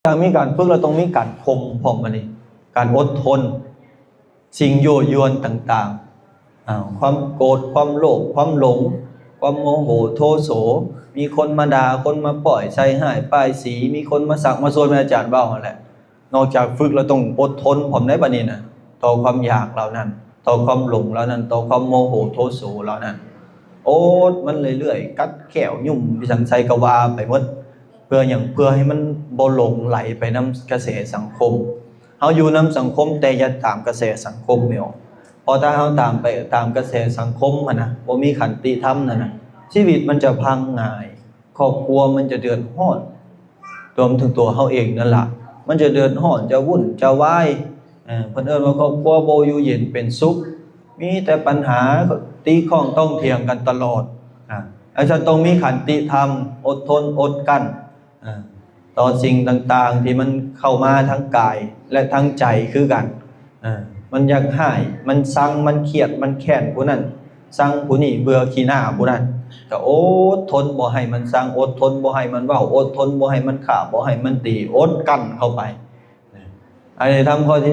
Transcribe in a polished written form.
ถ้ามีการฝึกเราต้องมีการข่มพร้อมอันนี้การอดทนสิ่งยั่วยวนต่างๆความโกรธความโลภความหลงความโมโหโทโสมีคนมาด่าคนมาปล่อยใส่หายป้ายสีมีคนมาสักมาโซนอาจารย์เบ้าอะไร นอกจากฝึกเราต้องอดทนผมได้ปะนี่นะต่อความอยากเหล่านั้นต่อความหลงเหล่านั้นต่อความโมโหโทโสเหล่านั้นโอ๊ตมันเรื่อยๆกัดแขวยุ่มพิสังไสกวาไปหมดเพื่อให้มันบ่หลงไหลไปน้ำกระแสสังคมเขาอยู่น้ำสังคมแต่อย่าตามกระแสสังคมไม่ออกพอถ้าเขาตามไปตามกระแสสังคมมันนะบ่มีขันติธรรมนะชีวิตมันจะพังง่ายครอบครัวมันจะเดือดร้อนรวมถึงตัวเขาเองนั่นแหละมันจะเดือดร้อนจะวุ่นจะวายเพิ่นเอิ้นว่าครอบครัวบ่อยู่เย็นเป็นสุขมีแต่ปัญหาตีข้องต้องเถียงกันตลอดอาจารย์ต้องมีขันติธรรมอดทนอดกั้นต่อสิ่งต่างๆที่มันเข้ามาทั้งกายและทั้งใจคือกันมันอยากหายมันสั่งมันเครียดมันแค้นผู้นั้นสั่งผู้นี้เบื่อขี้หน้าผู้นั้นก็อดทนบ่ให้มันสั่งอดทนบ่ให้มันเว้าอดทนบ่ให้มันฆ่าบ่ให้มันตีอดกั้นเข้าไปอันนี้ทำข้อที่